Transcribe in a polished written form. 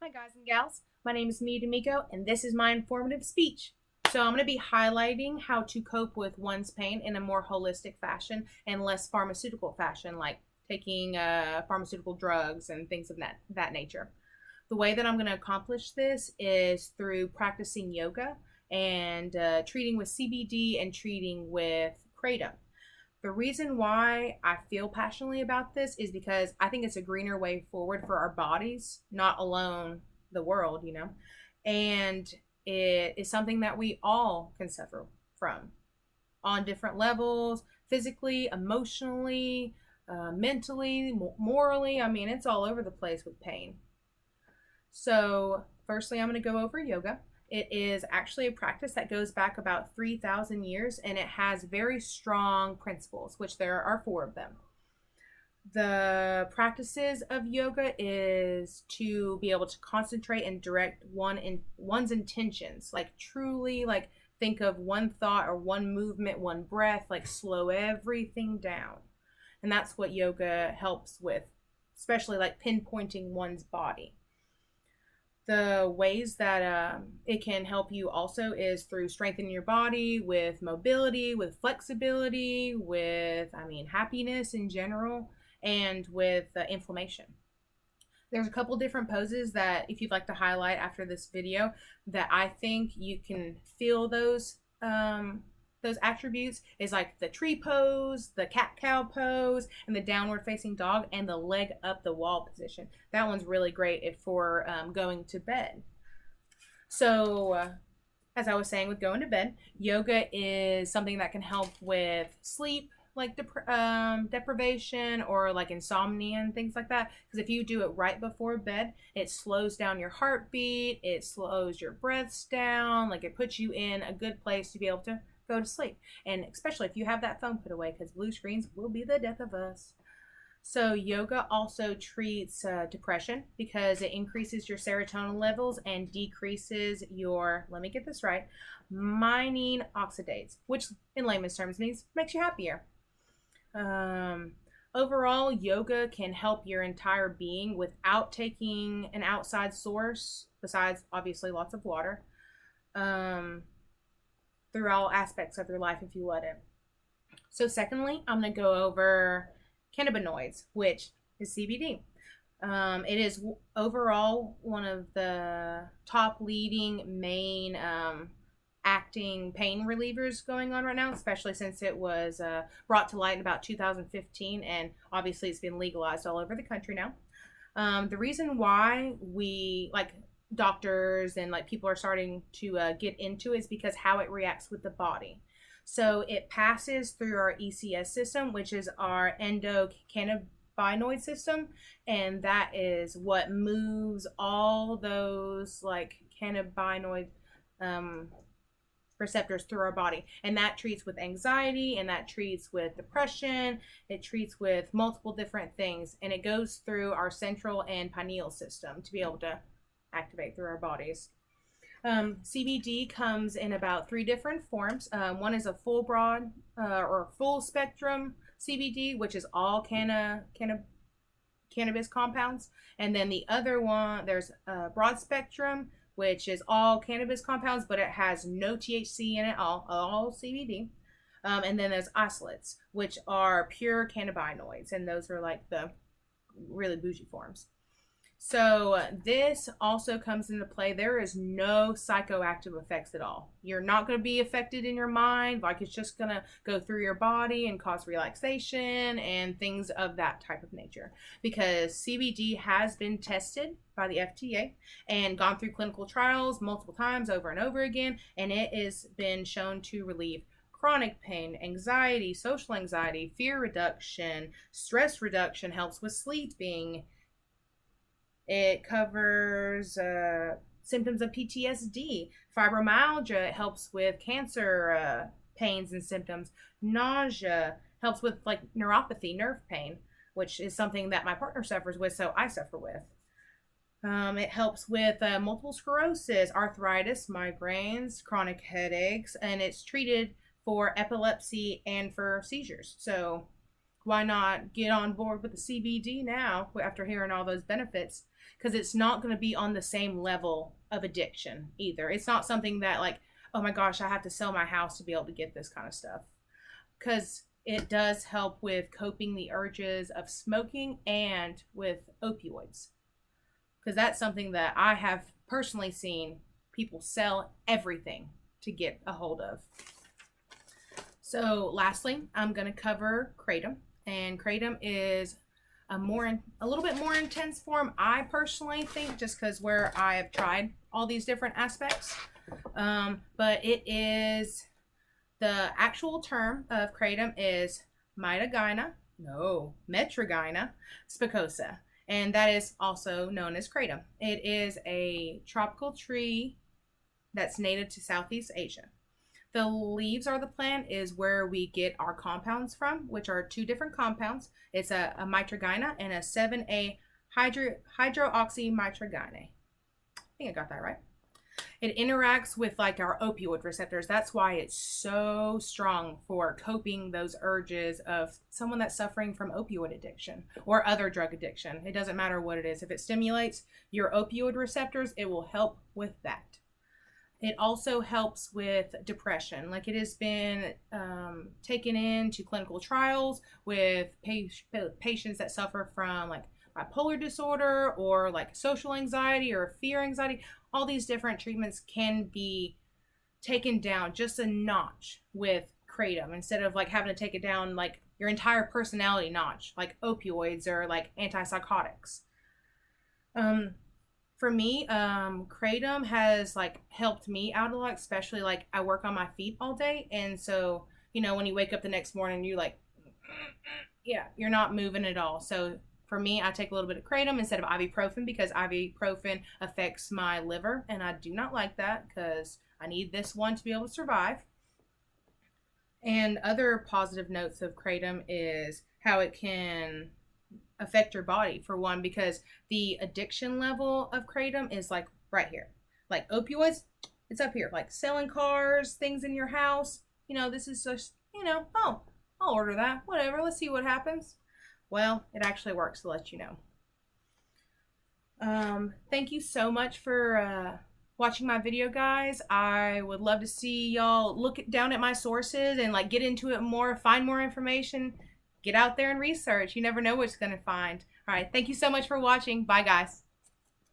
Hi guys and gals, my name is Mia D'Amico and this is my informative speech. So I'm going to be highlighting how to cope with one's pain in a more holistic fashion and less pharmaceutical fashion, like taking pharmaceutical drugs and things of that nature. The way that I'm going to accomplish this is through practicing yoga and treating with CBD and treating with Kratom. The reason why I feel passionately about this is because I think it's a greener way forward for our bodies, not alone the world. And it is something that we all can suffer from on different levels, physically, emotionally, mentally, morally. I mean, it's all over the place with pain. So, firstly, I'm going to go over yoga. It is actually a practice that goes back about 3,000 years and it has very strong principles, which there are 4 of them. The practices of yoga is to be able to concentrate and direct one's intentions, like truly like think of one thought or one movement, one breath, like slow everything down. And that's what yoga helps with, especially like pinpointing one's body. The ways that it can help you also is through strengthening your body with mobility, with flexibility, with, happiness in general, and with inflammation. There's a couple different poses that if you'd like to highlight after this video that I think you can feel those attributes is like the tree pose, the cat-cow pose, and the downward facing dog, and the leg up the wall position. That one's really great for going to bed. So as I was saying with going to bed, yoga is something that can help with sleep, like deprivation or like insomnia and things like that. Because if you do it right before bed, it slows down your heartbeat, it slows your breaths down, like it puts you in a good place to be able to go to sleep. And especially if you have that phone put away, because blue screens will be the death of us. So yoga also treats depression because it increases your serotonin levels and decreases your, let me get this right, myeline oxidase, which in layman's terms means makes you happier. Overall, yoga can help your entire being without taking an outside source, besides obviously lots of water, through all aspects of your life if you let it. So secondly, I'm going to go over cannabinoids, which is CBD. It is overall one of the top leading main acting pain relievers going on right now, especially since it was brought to light in about 2015, and obviously it's been legalized all over the country now. The reason why we like doctors and like people are starting to get into it is because how it reacts with the body. So it passes through our ECS system, which is our endocannabinoid system, and that is what moves all those like cannabinoid receptors through our body. And that treats with anxiety, and that treats with depression, it treats with multiple different things, and it goes through our central and pineal system to be able to activate through our bodies. CBD comes in about 3 different forms. One is a full broad or full spectrum CBD, which is all cannabis compounds. And then the other one, there's a broad spectrum, which is all cannabis compounds, but it has no THC in it, all CBD. And then there's isolates, which are pure cannabinoids, and those are like the really bougie forms. So this also comes into play. There is no psychoactive effects at all. You're not going to be affected in your mind, like it's just going to go through your body and cause relaxation and things of that type of nature. Because CBD has been tested by the FDA and gone through clinical trials multiple times over and over again, and it has been shown to relieve chronic pain, anxiety, social anxiety, fear reduction, stress reduction, helps with sleeping. It covers symptoms of PTSD, fibromyalgia. It helps with cancer pains and symptoms. Nausea helps with like neuropathy, nerve pain, which is something that my partner suffers with, so I suffer with. It helps with multiple sclerosis, arthritis, migraines, chronic headaches, and it's treated for epilepsy and for seizures. So why not get on board with the CBD now after hearing all those benefits? because it's not going to be on the same level of addiction either. It's not something that like, oh my gosh, I have to sell my house to be able to get this kind of stuff, because it does help with coping the urges of smoking and with opioids, because that's something that I have personally seen people sell everything to get a hold of. So lastly, I'm going to cover Kratom, and Kratom is a little bit more intense form, I personally think, just because where I have tried all these different aspects. But it is, the actual term of Kratom is Metrogyna spicosa, and that is also known as Kratom. It is a tropical tree that's native to Southeast Asia. The leaves or the plant is where we get our compounds from, which are two different compounds. It's a Metrogyna and a 7A hydroxymetrogyne. I think I got that right. It interacts with like our opioid receptors. That's why it's so strong for coping those urges of someone that's suffering from opioid addiction or other drug addiction. It doesn't matter what it is. If it stimulates your opioid receptors, it will help with that. It also helps with depression. Like, it has been taken into clinical trials with patients that suffer from like bipolar disorder or like social anxiety or fear anxiety. All these different treatments can be taken down just a notch with Kratom, instead of like having to take it down like your entire personality notch, like opioids or like antipsychotics. For me, Kratom has like helped me out a lot, especially like I work on my feet all day. And so, you know, when you wake up the next morning, you're like, yeah, you're not moving at all. So for me, I take a little bit of Kratom instead of ibuprofen, because ibuprofen affects my liver, and I do not like that because I need this one to be able to survive. And other positive notes of Kratom is how it can affect your body, for one, because the addiction level of Kratom is like right here. Like opioids, it's up here. Like selling cars, things in your house, you know, this is just, you know, oh, I'll order that, whatever, let's see what happens. Well, it actually works, to let you know. Thank you so much for watching my video, guys. I would love to see y'all look down at my sources and like get into it more, find more information. Get out there and research. You never know what you're going to find. All right. Thank you so much for watching. Bye, guys.